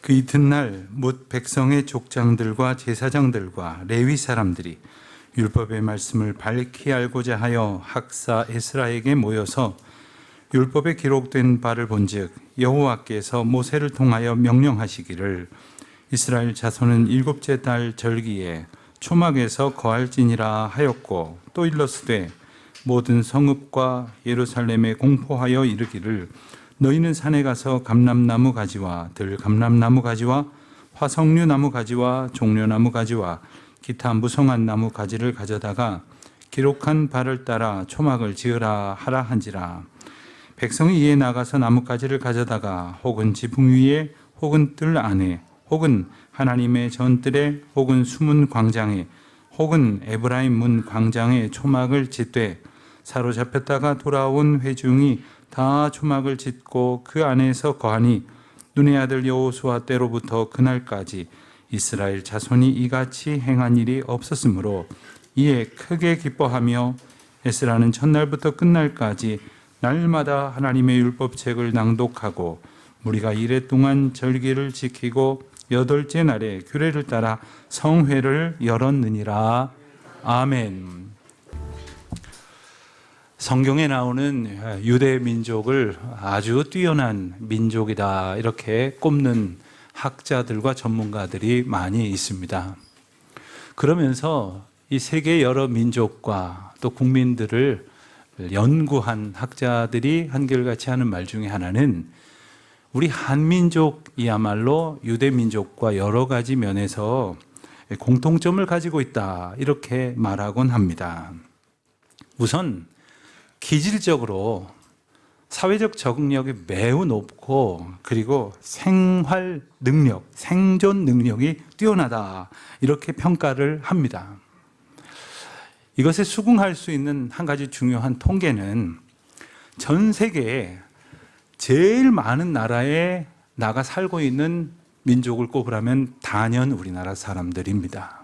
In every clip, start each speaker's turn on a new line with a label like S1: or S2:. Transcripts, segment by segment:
S1: 그 이튿날 뭇 백성의 족장들과 제사장들과 레위 사람들이 율법의 말씀을 밝히 알고자 하여 학사 에스라에게 모여서 율법에 기록된 바를 본즉 여호와께서 모세를 통하여 명령하시기를 이스라엘 자손은 일곱째 달 절기에 초막에서 거할지니라 하였고, 또 일러스되 모든 성읍과 예루살렘에 공포하여 이르기를 너희는 산에 가서 감람나무 가지와 들감람나무 가지와 화석류 나무 가지와 종려나무 가지와 기타 무성한 나무 가지를 가져다가 기록한 바를 따라 초막을 지으라 하라 한지라. 백성이 이에 나가서 나뭇가지를 가져다가 혹은 지붕 위에 혹은 뜰 안에 혹은 하나님의 전뜰에 혹은 숨은 광장에 혹은 에브라임 문 광장에 초막을 짓되, 사로잡혔다가 돌아온 회중이 다 초막을 짓고 그 안에서 거하니 눈의 아들 여호수아 때로부터 그날까지 이스라엘 자손이 이같이 행한 일이 없었으므로 이에 크게 기뻐하며 에스라는 첫날부터 끝날까지 날마다 하나님의 율법책을 낭독하고 무리가 이레 동안 절기를 지키고 여덟째 날에 규례를 따라 성회를 열었느니라. 아멘. 성경에 나오는 유대 민족을 아주 뛰어난 민족이다 이렇게 꼽는 학자들과 전문가들이 많이 있습니다. 그러면서 이 세계 여러 민족과 또 국민들을 연구한 학자들이 한결같이 하는 말 중에 하나는 우리 한민족이야말로 유대 민족과 여러 가지 면에서 공통점을 가지고 있다 이렇게 말하곤 합니다. 우선 기질적으로 사회적 적응력이 매우 높고 그리고 생활 능력, 생존 능력이 뛰어나다 이렇게 평가를 합니다. 이것에 수긍할 수 있는 한 가지 중요한 통계는 전 세계에 제일 많은 나라에 나가 살고 있는 민족을 꼽으라면 단연 우리나라 사람들입니다.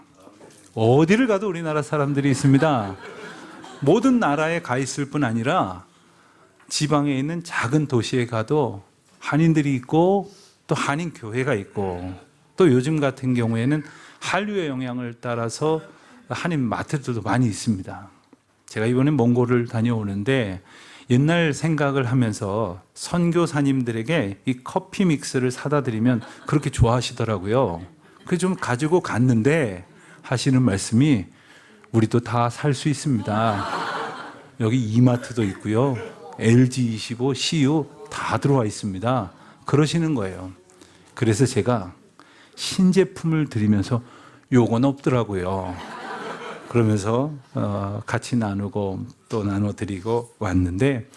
S1: 어디를 가도 우리나라 사람들이 있습니다. 모든 나라에 가 있을 뿐 아니라 지방에 있는 작은 도시에 가도 한인들이 있고 또 한인 교회가 있고 또 요즘 같은 경우에는 한류의 영향을 따라서 한인 마트들도 많이 있습니다. 제가 이번에 몽골을 다녀오는데 옛날 생각을 하면서 선교사님들에게 이 커피 믹스를 사다 드리면 그렇게 좋아하시더라고요. 그래서 좀 가지고 갔는데 하시는 말씀이 우리도 다 살 수 있습니다. 여기 이마트도 있고요. LG25, CU 다 들어와 있습니다. 그러시는 거예요. 그래서 제가 신제품을 드리면서 요건 없더라고요. 그러면서 같이 나누고 또 나눠드리고 왔는데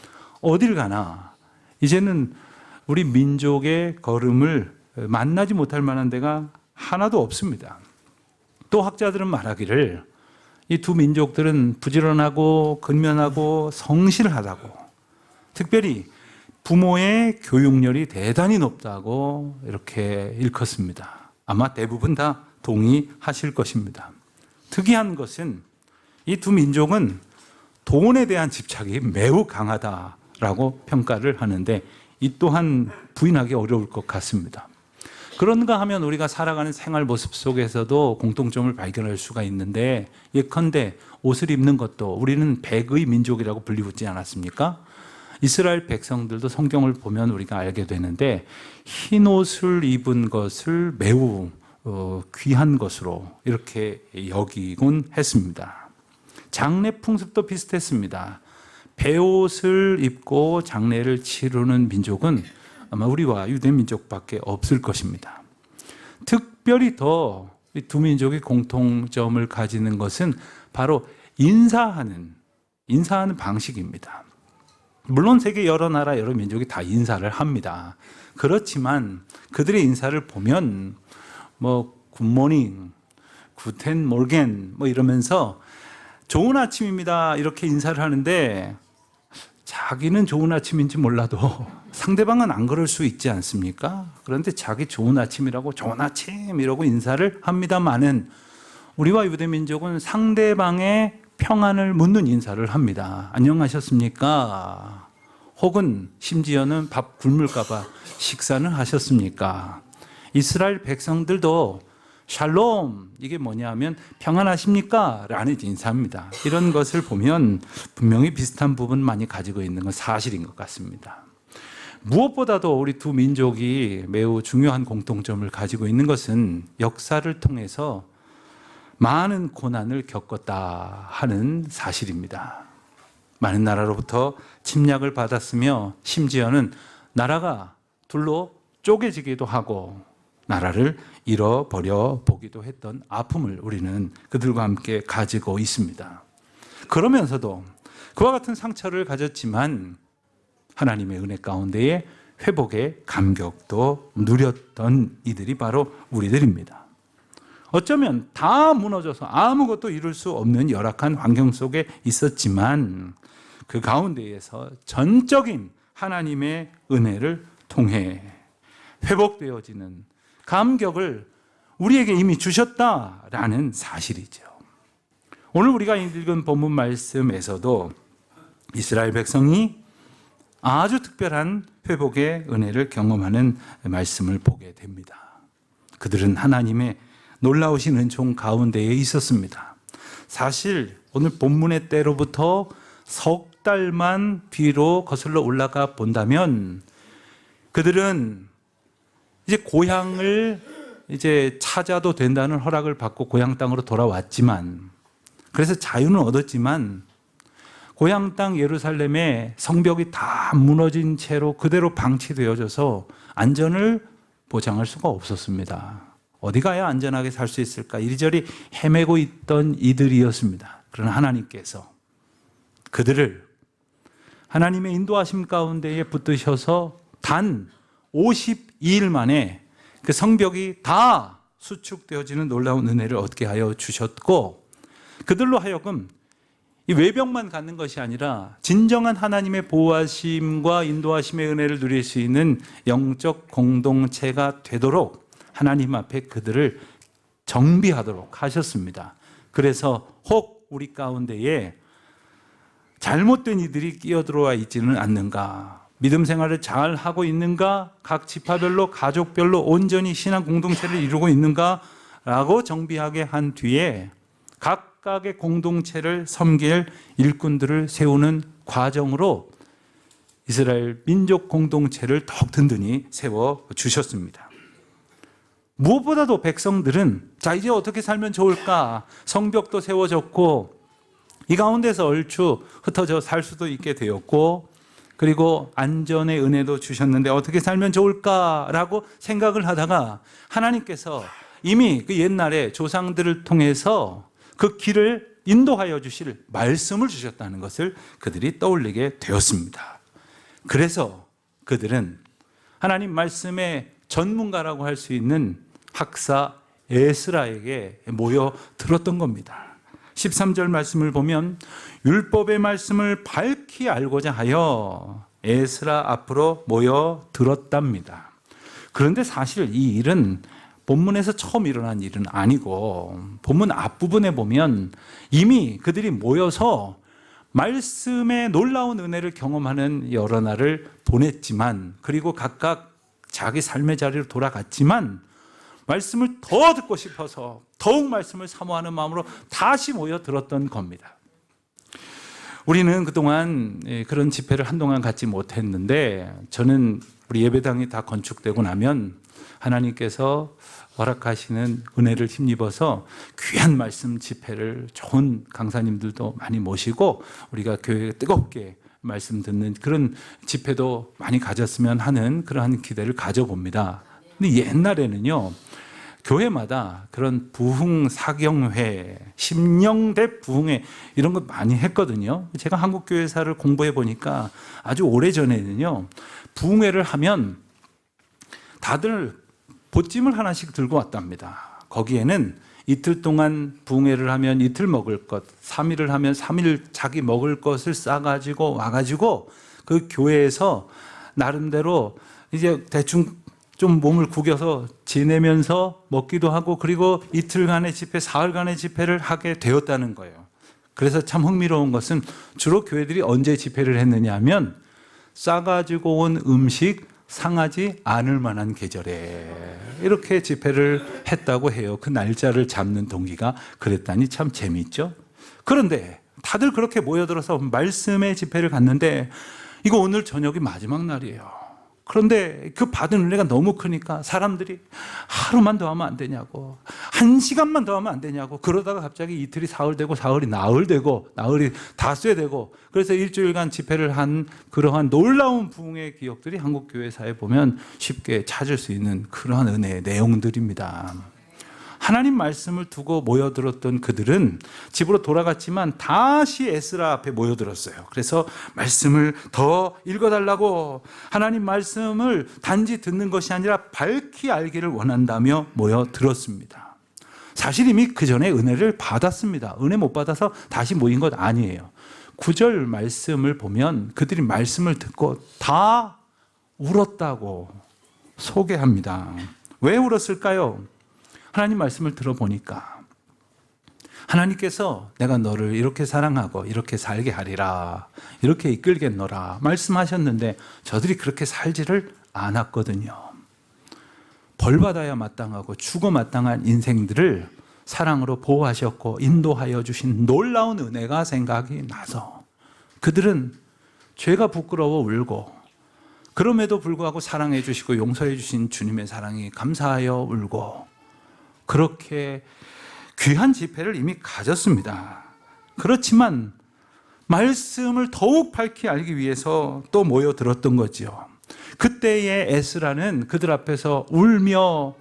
S1: 어딜 가나 이제는 우리 민족의 걸음을 만나지 못할 만한 데가 하나도 없습니다. 또 학자들은 말하기를 이 두 민족들은 부지런하고 근면하고 성실하다고, 특별히 부모의 교육열이 대단히 높다고 이렇게 일컫습니다. 아마 대부분 다 동의하실 것입니다. 특이한 것은 이 두 민족은 돈에 대한 집착이 매우 강하다라고 평가를 하는데 이 또한 부인하기 어려울 것 같습니다. 그런가 하면 우리가 살아가는 생활 모습 속에서도 공통점을 발견할 수가 있는데, 예컨대 옷을 입는 것도 우리는 백의 민족이라고 불리우지 않았습니까? 이스라엘 백성들도 성경을 보면 우리가 알게 되는데 흰 옷을 입은 것을 매우 귀한 것으로 이렇게 여기곤 했습니다. 장례 풍습도 비슷했습니다. 베옷을 입고 장례를 치르는 민족은 아마 우리와 유대 민족밖에 없을 것입니다. 특별히 더 이 두 민족이 공통점을 가지는 것은 바로 인사하는 방식입니다. 물론 세계 여러 나라 여러 민족이 다 인사를 합니다. 그렇지만 그들의 인사를 보면 뭐 굿모닝, 구텐 몰겐 뭐 이러면서 좋은 아침입니다 이렇게 인사를 하는데 자기는 좋은 아침인지 몰라도 상대방은 안 그럴 수 있지 않습니까? 그런데 자기 좋은 아침이라고 좋은 아침 이러고 인사를 합니다마는 우리와 유대민족은 상대방의 평안을 묻는 인사를 합니다. 안녕하셨습니까? 혹은 심지어는 밥 굶을까 봐 식사는 하셨습니까? 이스라엘 백성들도 샬롬, 이게 뭐냐 하면 평안하십니까? 라는 인사입니다. 이런 것을 보면 분명히 비슷한 부분 많이 가지고 있는 건 사실인 것 같습니다. 무엇보다도 우리 두 민족이 매우 중요한 공통점을 가지고 있는 것은 역사를 통해서 많은 고난을 겪었다 하는 사실입니다. 많은 나라로부터 침략을 받았으며 심지어는 나라가 둘로 쪼개지기도 하고 나라를 잃어버려 보기도 했던 아픔을 우리는 그들과 함께 가지고 있습니다. 그러면서도 그와 같은 상처를 가졌지만 하나님의 은혜 가운데에 회복의 감격도 누렸던 이들이 바로 우리들입니다. 어쩌면 다 무너져서 아무것도 이룰 수 없는 열악한 환경 속에 있었지만 그 가운데에서 전적인 하나님의 은혜를 통해 회복되어지는 감격을 우리에게 이미 주셨다라는 사실이죠. 오늘 우리가 읽은 본문 말씀에서도 이스라엘 백성이 아주 특별한 회복의 은혜를 경험하는 말씀을 보게 됩니다. 그들은 하나님의 놀라우신 은총 가운데에 있었습니다. 사실 오늘 본문의 때로부터 석 달만 뒤로 거슬러 올라가 본다면 그들은 이제 고향을 이제 찾아도 된다는 허락을 받고 고향 땅으로 돌아왔지만, 그래서 자유는 얻었지만 고향 땅 예루살렘의 성벽이 다 무너진 채로 그대로 방치되어져서 안전을 보장할 수가 없었습니다. 어디 가야 안전하게 살 수 있을까 이리저리 헤매고 있던 이들이었습니다. 그러나 하나님께서 그들을 하나님의 인도하심 가운데에 붙드셔서 단 52일 만에 그 성벽이 다 수축되어지는 놀라운 은혜를 얻게 하여 주셨고, 그들로 하여금 이 외벽만 갖는 것이 아니라 진정한 하나님의 보호하심과 인도하심의 은혜를 누릴 수 있는 영적 공동체가 되도록 하나님 앞에 그들을 정비하도록 하셨습니다. 그래서 혹 우리 가운데에 잘못된 이들이 끼어들어와 있지는 않는가, 믿음 생활을 잘 하고 있는가, 각 지파별로 가족별로 온전히 신앙 공동체를 이루고 있는가 라고 정비하게 한 뒤에 각각의 공동체를 섬길 일꾼들을 세우는 과정으로 이스라엘 민족 공동체를 더욱 든든히 세워주셨습니다. 무엇보다도 백성들은 자, 이제 어떻게 살면 좋을까, 성벽도 세워졌고 이 가운데서 얼추 흩어져 살 수도 있게 되었고, 그리고 안전의 은혜도 주셨는데 어떻게 살면 좋을까라고 생각을 하다가 하나님께서 이미 그 옛날에 조상들을 통해서 그 길을 인도하여 주실 말씀을 주셨다는 것을 그들이 떠올리게 되었습니다. 그래서 그들은 하나님 말씀의 전문가라고 할 수 있는 학사 에스라에게 모여 들었던 겁니다. 13절 말씀을 보면 율법의 말씀을 밝히 알고자 하여 에스라 앞으로 모여 들었답니다. 그런데 사실 이 일은 본문에서 처음 일어난 일은 아니고 본문 앞부분에 보면 이미 그들이 모여서 말씀의 놀라운 은혜를 경험하는 여러 날을 보냈지만, 그리고 각각 자기 삶의 자리로 돌아갔지만 말씀을 더 듣고 싶어서 더욱 말씀을 사모하는 마음으로 다시 모여 들었던 겁니다. 우리는 그동안 그런 집회를 한동안 갖지 못했는데, 저는 우리 예배당이 다 건축되고 나면 하나님께서 허락하시는 은혜를 힘입어서 귀한 말씀 집회를 좋은 강사님들도 많이 모시고 우리가 교회에 뜨겁게 말씀 듣는 그런 집회도 많이 가졌으면 하는 그러한 기대를 가져봅니다. 근데 옛날에는요, 교회마다 그런 부흥 사경회, 심령대 부흥회 이런 거 많이 했거든요. 제가 한국교회사를 공부해 보니까 아주 오래전에는요, 부흥회를 하면 다들 보찜을 하나씩 들고 왔답니다. 거기에는 이틀 동안 부흥회를 하면 이틀 먹을 것, 3일을 하면 3일 자기 먹을 것을 싸가지고 와가지고 그 교회에서 나름대로 이제 대충 좀 몸을 구겨서 지내면서 먹기도 하고, 그리고 이틀간의 집회, 사흘간의 집회를 하게 되었다는 거예요. 그래서 참 흥미로운 것은 주로 교회들이 언제 집회를 했느냐 하면 싸가지고 온 음식 상하지 않을 만한 계절에 이렇게 집회를 했다고 해요. 그 날짜를 잡는 동기가 그랬다니 참 재미있죠. 그런데 다들 그렇게 모여들어서 말씀의 집회를 갔는데 이거 오늘 저녁이 마지막 날이에요. 그런데 그 받은 은혜가 너무 크니까 사람들이 하루만 더 하면 안 되냐고, 1시간만 더 하면 안 되냐고, 그러다가 갑자기 이틀이 사흘 되고 사흘이 나흘 되고 나흘이 닷새 되고, 그래서 일주일간 집회를 한 그러한 놀라운 부흥의 기억들이 한국교회사에 보면 쉽게 찾을 수 있는 그러한 은혜의 내용들입니다. 하나님 말씀을 두고 모여들었던 그들은 집으로 돌아갔지만 다시 에스라 앞에 모여들었어요. 그래서 말씀을 더 읽어달라고, 하나님 말씀을 단지 듣는 것이 아니라 밝히 알기를 원한다며 모여들었습니다. 사실 이미 그 전에 은혜를 받았습니다. 은혜 못 받아서 다시 모인 것 아니에요. 9절 말씀을 보면 그들이 말씀을 듣고 다 울었다고 소개합니다. 왜 울었을까요? 하나님 말씀을 들어보니까 하나님께서 내가 너를 이렇게 사랑하고 이렇게 살게 하리라, 이렇게 이끌겠노라 말씀하셨는데 저들이 그렇게 살지를 않았거든요. 벌받아야 마땅하고 죽어 마땅한 인생들을 사랑으로 보호하셨고 인도하여 주신 놀라운 은혜가 생각이 나서 그들은 죄가 부끄러워 울고, 그럼에도 불구하고 사랑해 주시고 용서해 주신 주님의 사랑이 감사하여 울고, 그렇게 귀한 집회를 이미 가졌습니다. 그렇지만 말씀을 더욱 밝히 알기 위해서 또 모여들었던 거죠. 그때의 에스라는 그들 앞에서 울며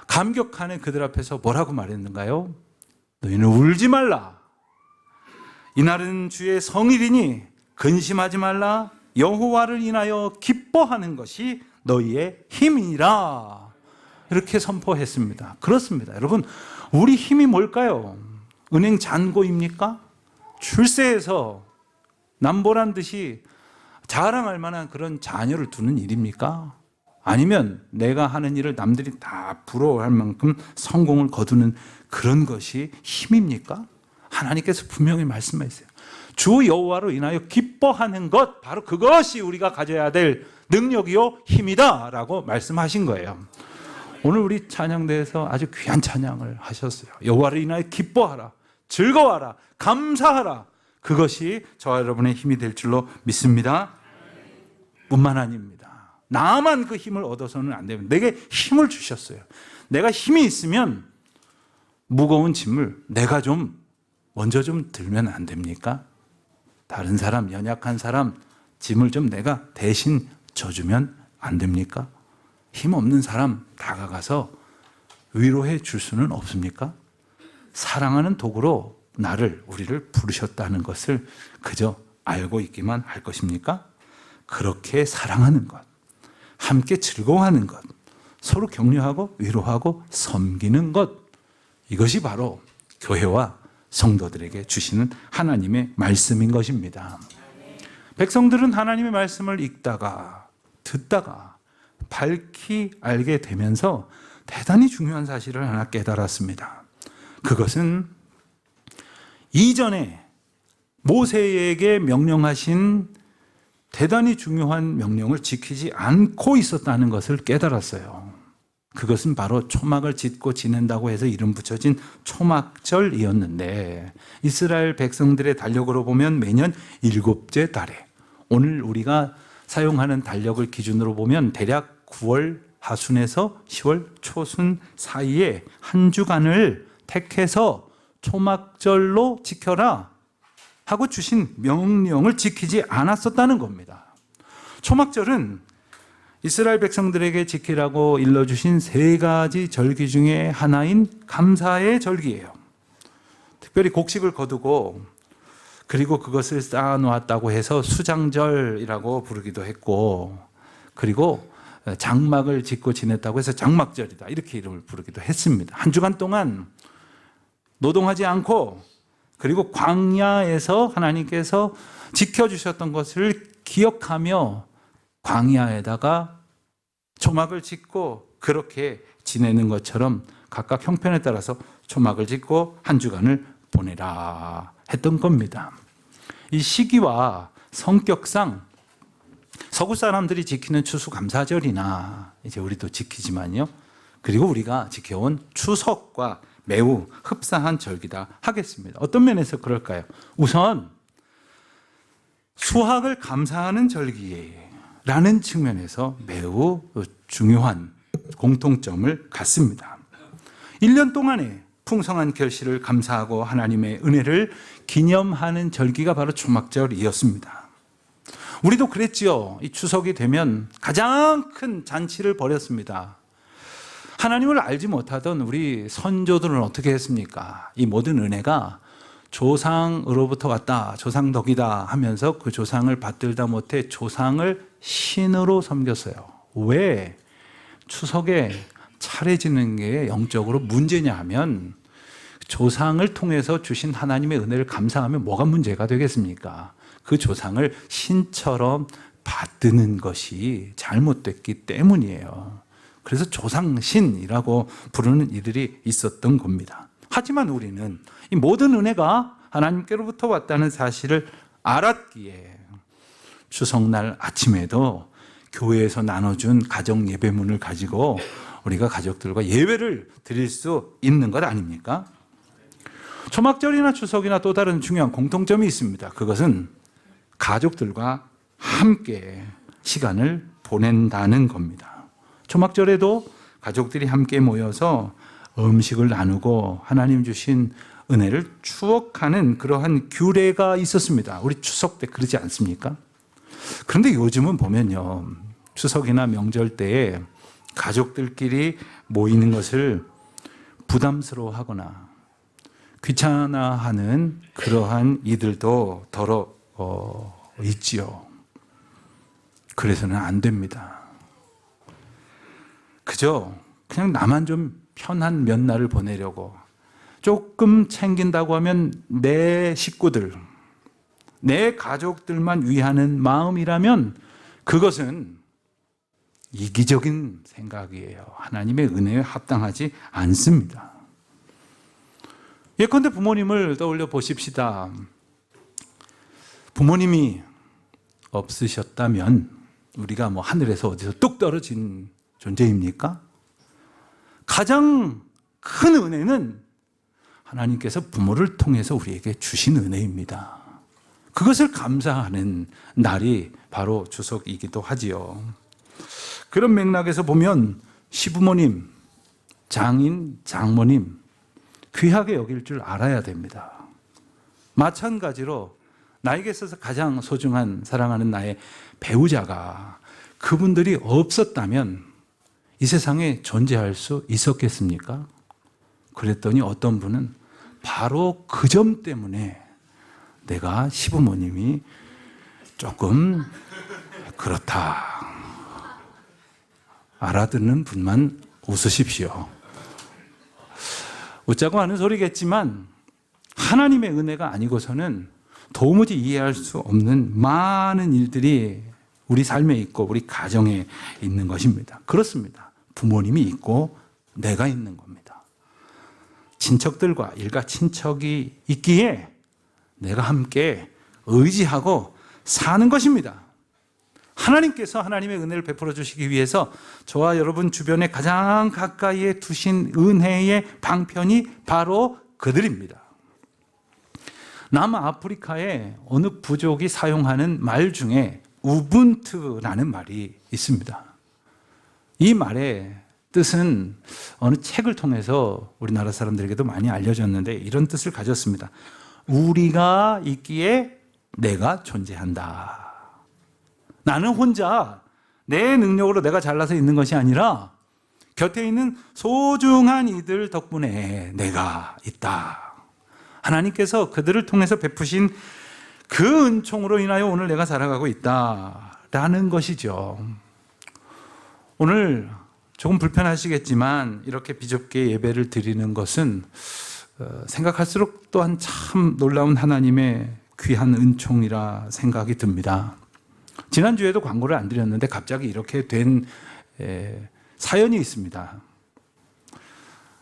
S1: 감격하는 그들 앞에서 뭐라고 말했는가요? 너희는 울지 말라. 이날은 주의 성일이니 근심하지 말라. 여호와를 인하여 기뻐하는 것이 너희의 힘이니라. 이렇게 선포했습니다. 그렇습니다. 여러분, 우리 힘이 뭘까요? 은행 잔고입니까? 출세해서 남보란 듯이 자랑할 만한 그런 자녀를 두는 일입니까? 아니면 내가 하는 일을 남들이 다 부러워할 만큼 성공을 거두는 그런 것이 힘입니까? 하나님께서 분명히 말씀하셨어요. 주 여호와로 인하여 기뻐하는 것, 바로 그것이 우리가 가져야 될 능력이요 힘이다 라고 말씀하신 거예요. 오늘 우리 찬양대에서 아주 귀한 찬양을 하셨어요. 여호와를 인하여 기뻐하라, 즐거워하라, 감사하라. 그것이 저와 여러분의 힘이 될 줄로 믿습니다. 뿐만 아닙니다. 나만 그 힘을 얻어서는 안 됩니다. 내게 힘을 주셨어요. 내가 힘이 있으면 무거운 짐을 내가 먼저 들면 안 됩니까? 다른 사람, 연약한 사람 짐을 내가 대신 져주면 안 됩니까? 힘없는 사람 다가가서 위로해 줄 수는 없습니까? 사랑하는 도구로 우리를 부르셨다는 것을 그저 알고 있기만 할 것입니까? 그렇게 사랑하는 것, 함께 즐거워하는 것, 서로 격려하고 위로하고 섬기는 것, 이것이 바로 교회와 성도들에게 주시는 하나님의 말씀인 것입니다. 백성들은 하나님의 말씀을 읽다가 듣다가 밝히 알게 되면서 대단히 중요한 사실을 하나 깨달았습니다. 그것은 이전에 모세에게 명령하신 대단히 중요한 명령을 지키지 않고 있었다는 것을 깨달았어요. 그것은 바로 초막을 짓고 지낸다고 해서 이름 붙여진 초막절이었는데, 이스라엘 백성들의 달력으로 보면 매년 7째 달에, 오늘 우리가 사용하는 달력을 기준으로 보면 대략 9월 하순에서 10월 초순 사이에 한 주간을 택해서 초막절로 지켜라 하고 주신 명령을 지키지 않았었다는 겁니다. 초막절은 이스라엘 백성들에게 지키라고 일러주신 3가지 절기 중에 하나인 감사의 절기예요. 특별히 곡식을 거두고 그리고 그것을 쌓아놓았다고 해서 수장절이라고 부르기도 했고, 그리고 장막을 짓고 지냈다고 해서 장막절이다 이렇게 이름을 부르기도 했습니다. 한 주간 동안 노동하지 않고, 그리고 광야에서 하나님께서 지켜주셨던 것을 기억하며 광야에다가 초막을 짓고 그렇게 지내는 것처럼 각각 형편에 따라서 초막을 짓고 한 주간을 보내라 했던 겁니다. 이 시기와 성격상 서구 사람들이 지키는 추수감사절이나 이제 우리도 지키지만요, 그리고 우리가 지켜온 추석과 매우 흡사한 절기다 하겠습니다. 어떤 면에서 그럴까요? 우선 수확을 감사하는 절기라는 측면에서 매우 중요한 공통점을 갖습니다. 1년 동안에 풍성한 결실을 감사하고 하나님의 은혜를 기념하는 절기가 바로 초막절이었습니다. 우리도 그랬지요. 이 추석이 되면 가장 큰 잔치를 벌였습니다. 하나님을 알지 못하던 우리 선조들은 어떻게 했습니까? 이 모든 은혜가 조상으로부터 왔다, 조상 덕이다 하면서 그 조상을 받들다 못해 조상을 신으로 섬겼어요. 왜? 추석에 차례지는 게 영적으로 문제냐 하면 조상을 통해서 주신 하나님의 은혜를 감사하면 뭐가 문제가 되겠습니까? 그 조상을 신처럼 받드는 것이 잘못됐기 때문이에요. 그래서 조상신이라고 부르는 이들이 있었던 겁니다. 하지만 우리는 이 모든 은혜가 하나님께로부터 왔다는 사실을 알았기에 추석날 아침에도 교회에서 나눠준 가정 예배문을 가지고 우리가 가족들과 예배를 드릴 수 있는 것 아닙니까? 초막절이나 추석이나 또 다른 중요한 공통점이 있습니다. 그것은 가족들과 함께 시간을 보낸다는 겁니다. 초막절에도 가족들이 함께 모여서 음식을 나누고 하나님 주신 은혜를 추억하는 그러한 규례가 있었습니다. 우리 추석 때 그러지 않습니까? 그런데 요즘은 보면요, 추석이나 명절 때에 가족들끼리 모이는 것을 부담스러워하거나 귀찮아하는 그러한 이들도 더러 있지요. 그래서는 안 됩니다. 그저 그냥 나만 좀 편한 몇 날을 보내려고 조금 챙긴다고 하면 내 식구들, 내 가족들만 위하는 마음이라면 그것은 이기적인 생각이에요. 하나님의 은혜에 합당하지 않습니다. 예컨대 부모님을 떠올려 보십시다. 부모님이 없으셨다면 우리가 뭐 하늘에서 어디서 뚝 떨어진 존재입니까? 가장 큰 은혜는 하나님께서 부모를 통해서 우리에게 주신 은혜입니다. 그것을 감사하는 날이 바로 추석이기도 하지요. 그런 맥락에서 보면 시부모님, 장인, 장모님 귀하게 여길 줄 알아야 됩니다. 마찬가지로 나에게 있어서 가장 소중한 사랑하는 나의 배우자가 그분들이 없었다면 이 세상에 존재할 수 있었겠습니까? 그랬더니 어떤 분은 바로 그 점 때문에 내가 시부모님이 조금 그렇다. 알아듣는 분만 웃으십시오. 웃자고 하는 소리겠지만 하나님의 은혜가 아니고서는 도무지 이해할 수 없는 많은 일들이 우리 삶에 있고 우리 가정에 있는 것입니다. 그렇습니다. 부모님이 있고 내가 있는 겁니다. 친척들과 일가 친척이 있기에 내가 함께 의지하고 사는 것입니다. 하나님께서 하나님의 은혜를 베풀어 주시기 위해서 저와 여러분 주변에 가장 가까이에 두신 은혜의 방편이 바로 그들입니다. 남아프리카의 어느 부족이 사용하는 말 중에 우분투라는 말이 있습니다. 이 말의 뜻은 어느 책을 통해서 우리나라 사람들에게도 많이 알려졌는데 이런 뜻을 가졌습니다. 우리가 있기에 내가 존재한다. 나는 혼자 내 능력으로 내가 잘나서 있는 것이 아니라 곁에 있는 소중한 이들 덕분에 내가 있다. 하나님께서 그들을 통해서 베푸신 그 은총으로 인하여 오늘 내가 살아가고 있다라는 것이죠. 오늘 조금 불편하시겠지만 이렇게 비좁게 예배를 드리는 것은 생각할수록 또한 참 놀라운 하나님의 귀한 은총이라 생각이 듭니다. 지난주에도 광고를 안 드렸는데 갑자기 이렇게 된 사연이 있습니다.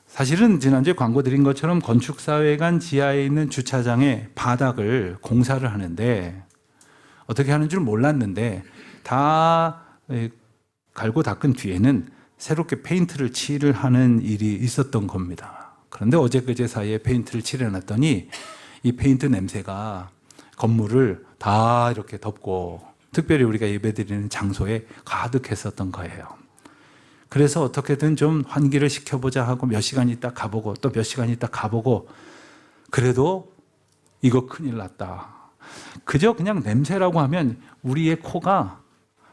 S1: 사실은 지난주에 광고 드린 것처럼 건축사회관 지하에 있는 주차장에 바닥을 공사를 하는데 어떻게 하는 줄 몰랐는데 다 갈고 닦은 뒤에는 새롭게 페인트를 칠을 하는 일이 있었던 겁니다. 그런데 어제 그제 사이에 페인트를 칠해놨더니 이 페인트 냄새가 건물을 다 이렇게 덮고 특별히 우리가 예배드리는 장소에 가득했었던 거예요. 그래서 어떻게든 좀 환기를 시켜보자 하고 몇 시간 있다 가보고 또 몇 시간 있다 가보고 그래도 이거 큰일 났다. 그저 그냥 냄새라고 하면 우리의 코가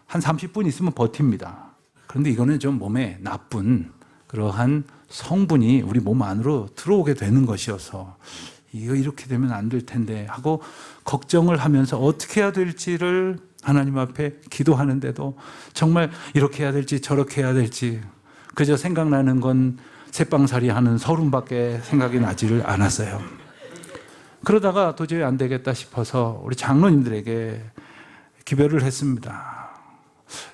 S1: 한 30분 있으면 버팁니다. 그런데 이거는 좀 몸에 나쁜 그러한 성분이 우리 몸 안으로 들어오게 되는 것이어서 이거 이렇게 되면 안 될 텐데 하고 걱정을 하면서 어떻게 해야 될지를 하나님 앞에 기도하는데도 정말 이렇게 해야 될지 저렇게 해야 될지 그저 생각나는 건 새빵살이 하는 서름밖에 생각이 나지를 않았어요. 그러다가 도저히 안 되겠다 싶어서 우리 장로님들에게 기별을 했습니다.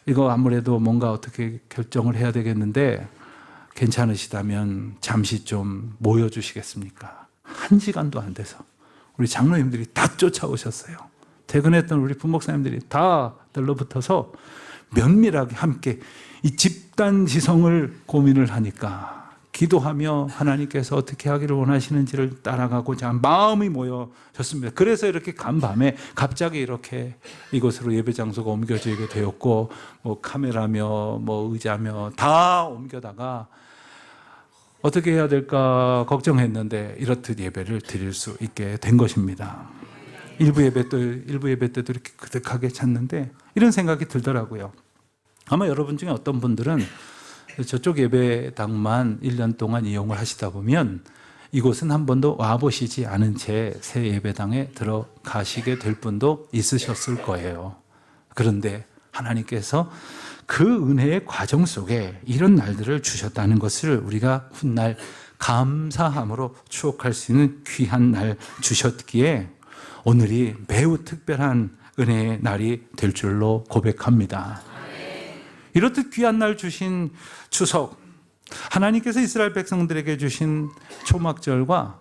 S1: 이거 아무래도 뭔가 어떻게 결정을 해야 되겠는데 괜찮으시다면 잠시 좀 모여주시겠습니까? 1시간도 안 돼서 우리 장로님들이 다 쫓아오셨어요. 퇴근했던 우리 부목사님들이 다 들러붙어서 면밀하게 함께 이 집단 지성을 고민을 하니까 기도하며 하나님께서 어떻게 하기를 원하시는지를 따라가고자 마음이 모여졌습니다. 그래서 이렇게 간밤에 갑자기 이렇게 이곳으로 예배 장소가 옮겨지게 되었고 뭐 카메라며 뭐 의자며 다 옮겨다가 어떻게 해야 될까 걱정했는데 이렇듯 예배를 드릴 수 있게 된 것입니다. 일부 예배 때도 이렇게 그득하게 찼는데 이런 생각이 들더라고요. 아마 여러분 중에 어떤 분들은 저쪽 예배당만 1년 동안 이용을 하시다 보면 이곳은 한 번도 와보시지 않은 채 새 예배당에 들어가시게 될 분도 있으셨을 거예요. 그런데 하나님께서 그 은혜의 과정 속에 이런 날들을 주셨다는 것을 우리가 훗날 감사함으로 추억할 수 있는 귀한 날 주셨기에 오늘이 매우 특별한 은혜의 날이 될 줄로 고백합니다. 이렇듯 귀한 날 주신 추석, 하나님께서 이스라엘 백성들에게 주신 초막절과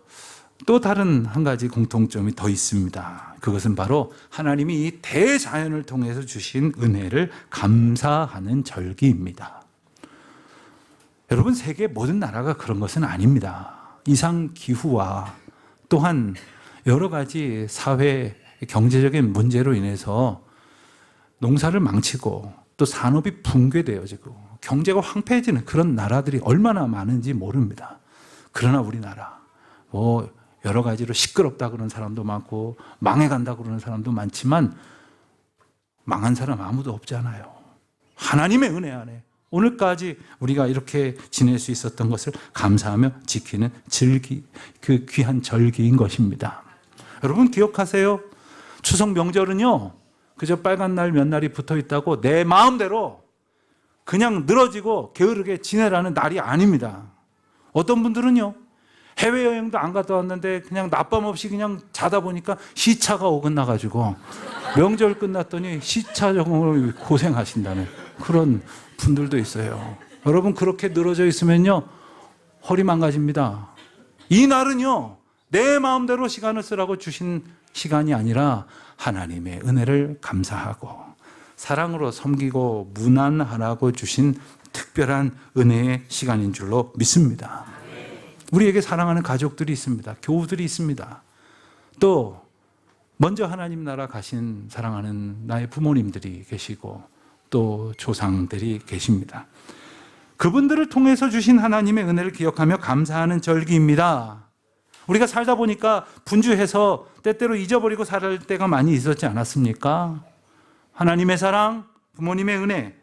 S1: 또 다른 한 가지 공통점이 더 있습니다. 그것은 바로 하나님이 이 대자연을 통해서 주신 은혜를 감사하는 절기입니다. 여러분, 세계 모든 나라가 그런 것은 아닙니다. 이상 기후와 또한 여러 가지 사회 경제적인 문제로 인해서 농사를 망치고 또 산업이 붕괴되어지고 경제가 황폐해지는 그런 나라들이 얼마나 많은지 모릅니다. 그러나 우리나라 뭐 여러 가지로 시끄럽다 그러는 사람도 많고 망해간다 그러는 사람도 많지만 망한 사람 아무도 없잖아요. 하나님의 은혜 안에 오늘까지 우리가 이렇게 지낼 수 있었던 것을 감사하며 지키는 절기, 그 귀한 절기인 것입니다. 여러분 기억하세요? 추석 명절은요 그저 빨간 날 몇 날이 붙어 있다고 내 마음대로 그냥 늘어지고 게으르게 지내라는 날이 아닙니다. 어떤 분들은요 해외여행도 안 갔다 왔는데 그냥 낮밤 없이 그냥 자다 보니까 시차가 어긋나가지고 명절 끝났더니 시차 적응으로 고생하신다는 그런 분들도 있어요. 여러분 그렇게 늘어져 있으면요 허리 망가집니다. 이 날은요 내 마음대로 시간을 쓰라고 주신 시간이 아니라 하나님의 은혜를 감사하고 사랑으로 섬기고 문안하라고 주신 특별한 은혜의 시간인 줄로 믿습니다. 우리에게 사랑하는 가족들이 있습니다. 교우들이 있습니다. 또 먼저 하나님 나라 가신 사랑하는 나의 부모님들이 계시고 또 조상들이 계십니다. 그분들을 통해서 주신 하나님의 은혜를 기억하며 감사하는 절기입니다. 우리가 살다 보니까 분주해서 때때로 잊어버리고 살 때가 많이 있었지 않았습니까? 하나님의 사랑, 부모님의 은혜,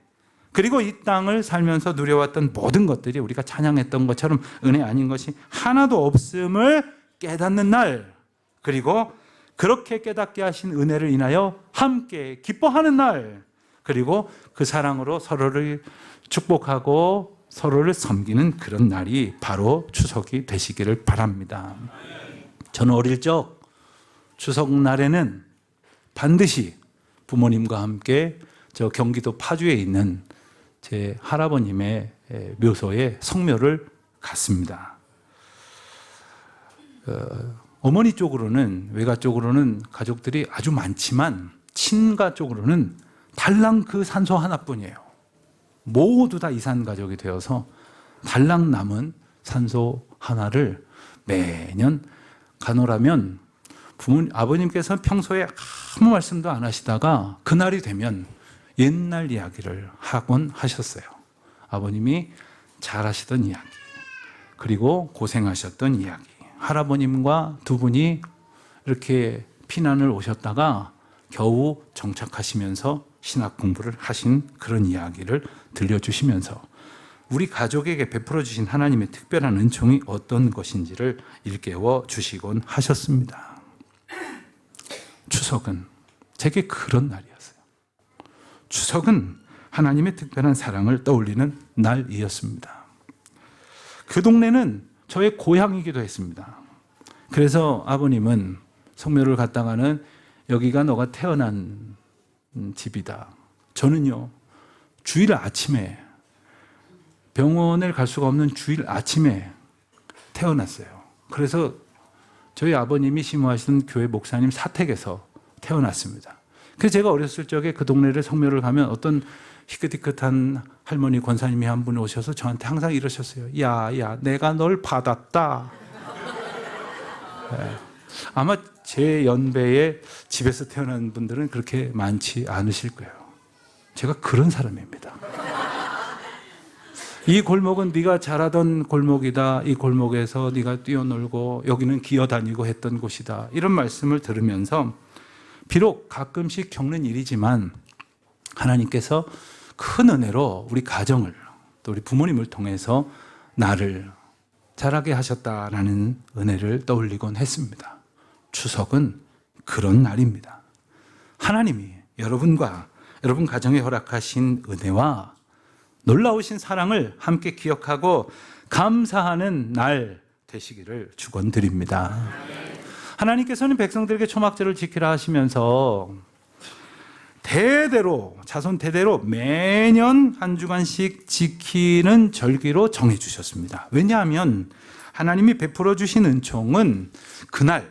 S1: 그리고 이 땅을 살면서 누려왔던 모든 것들이 우리가 찬양했던 것처럼 은혜 아닌 것이 하나도 없음을 깨닫는 날, 그리고 그렇게 깨닫게 하신 은혜를 인하여 함께 기뻐하는 날, 그리고 그 사랑으로 서로를 축복하고 서로를 섬기는 그런 날이 바로 추석이 되시기를 바랍니다. 저는 어릴 적 추석 날에는 반드시 부모님과 함께 저 경기도 파주에 있는 제 할아버님의 묘소에 성묘를 갔습니다. 어머니 쪽으로는, 외가 쪽으로는 가족들이 아주 많지만 친가 쪽으로는 달랑 그 산소 하나뿐이에요. 모두 다 이산 가족이 되어서 달랑 남은 산소 하나를 매년 가노라면 아버님께서 평소에 아무 말씀도 안 하시다가 그날이 되면 옛날 이야기를 하곤 하셨어요. 아버님이 잘하시던 이야기, 그리고 고생하셨던 이야기, 할아버님과 두 분이 이렇게 피난을 오셨다가 겨우 정착하시면서 신학 공부를 하신 그런 이야기를 들려주시면서 우리 가족에게 베풀어 주신 하나님의 특별한 은총이 어떤 것인지를 일깨워 주시곤 하셨습니다. 추석은 제게 그런 날이었어요. 추석은 하나님의 특별한 사랑을 떠올리는 날이었습니다. 그 동네는 저의 고향이기도 했습니다. 그래서 아버님은 성묘를 갔다가는 여기가 너가 태어난 집이다. 저는요, 주일 아침에 병원을 갈 수가 없는 주일 아침에 태어났어요. 그래서 저희 아버님이 심호하시던 교회 목사님 사택에서 태어났습니다. 그래서 제가 어렸을 적에 그 동네를 성묘를 가면 어떤 희끗희끗한 할머니 권사님이 한 분 오셔서 저한테 항상 이러셨어요. 야, 내가 널 받았다. 네. 아마 제 연배에 집에서 태어난 분들은 그렇게 많지 않으실 거예요. 제가 그런 사람입니다. 이 골목은 네가 자라던 골목이다. 이 골목에서 네가 뛰어놀고 여기는 기어다니고 했던 곳이다. 이런 말씀을 들으면서 비록 가끔씩 겪는 일이지만 하나님께서 큰 은혜로 우리 가정을 또 우리 부모님을 통해서 나를 자라게 하셨다라는 은혜를 떠올리곤 했습니다. 추석은 그런 날입니다. 하나님이 여러분과 여러분 가정에 허락하신 은혜와 놀라우신 사랑을 함께 기억하고 감사하는 날 되시기를 축원드립니다. 하나님께서는 백성들에게 초막절을 지키라 하시면서 대대로 자손 대대로 매년 한 주간씩 지키는 절기로 정해 주셨습니다. 왜냐하면 하나님이 베풀어 주신 은총은 그날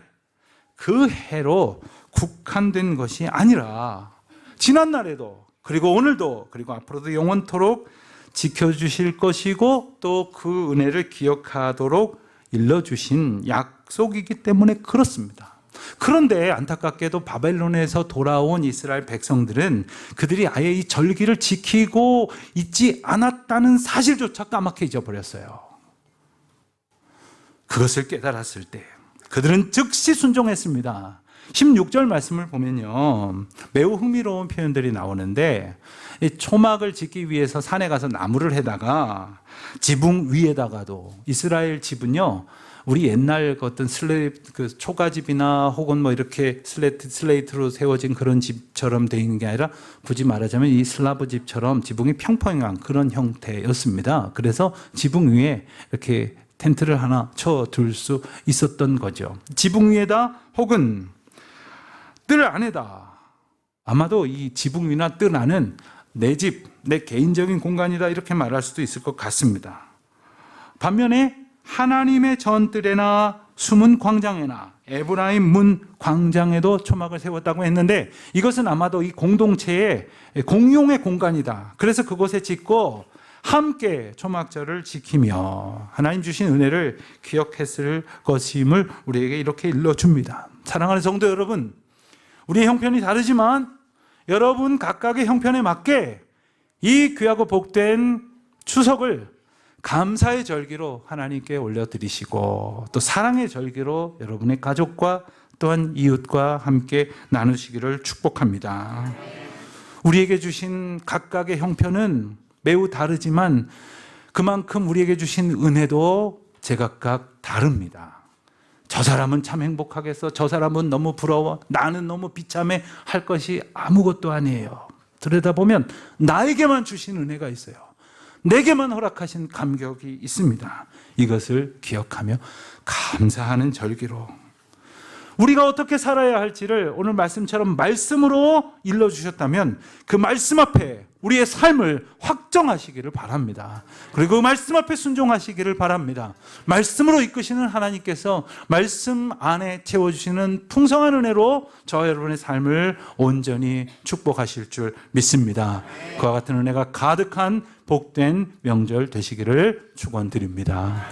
S1: 그 해로 국한된 것이 아니라 지난 날에도 그리고 오늘도 그리고 앞으로도 영원토록 지켜주실 것이고 또 그 은혜를 기억하도록 일러주신 약속이기 때문에 그렇습니다. 그런데 안타깝게도 바벨론에서 돌아온 이스라엘 백성들은 그들이 아예 이 절기를 지키고 있지 않았다는 사실조차 까맣게 잊어버렸어요. 그것을 깨달았을 때 그들은 즉시 순종했습니다. 16절 말씀을 보면요, 매우 흥미로운 표현들이 나오는데 이 초막을 짓기 위해서 산에 가서 나무를 해다가 지붕 위에다가도 이스라엘 집은요, 우리 옛날 어떤 그 초가집이나 혹은 뭐 이렇게 슬레이트로 세워진 그런 집처럼 되어 있는 게 아니라 굳이 말하자면 이 슬라브 집처럼 지붕이 평평한 그런 형태였습니다. 그래서 지붕 위에 이렇게 텐트를 하나 쳐둘 수 있었던 거죠. 지붕 위에다 혹은 뜰 안에다. 아마도 이 지붕 위나 뜰 안은 내 집, 내 개인적인 공간이다 이렇게 말할 수도 있을 것 같습니다. 반면에 하나님의 전뜰에나 숨은 광장에나 에브라임 문 광장에도 초막을 세웠다고 했는데 이것은 아마도 이 공동체의 공용의 공간이다. 그래서 그곳에 짓고 함께 초막절을 지키며 하나님 주신 은혜를 기억했을 것임을 우리에게 이렇게 일러줍니다. 사랑하는 성도 여러분, 우리의 형편이 다르지만 여러분 각각의 형편에 맞게 이 귀하고 복된 추석을 감사의 절기로 하나님께 올려드리시고 또 사랑의 절기로 여러분의 가족과 또한 이웃과 함께 나누시기를 축복합니다. 우리에게 주신 각각의 형편은 매우 다르지만 그만큼 우리에게 주신 은혜도 제각각 다릅니다. 저 사람은 참 행복하겠어, 저 사람은 너무 부러워, 나는 너무 비참해 할 것이 아무것도 아니에요. 들여다보면 나에게만 주신 은혜가 있어요. 내게만 허락하신 감격이 있습니다. 이것을 기억하며 감사하는 절기로 우리가 어떻게 살아야 할지를 오늘 말씀처럼 말씀으로 일러주셨다면 그 말씀 앞에 우리의 삶을 확정하시기를 바랍니다. 그리고 그 말씀 앞에 순종하시기를 바랍니다. 말씀으로 이끄시는 하나님께서 말씀 안에 채워주시는 풍성한 은혜로 저와 여러분의 삶을 온전히 축복하실 줄 믿습니다. 그와 같은 은혜가 가득한 복된 명절 되시기를 축원드립니다.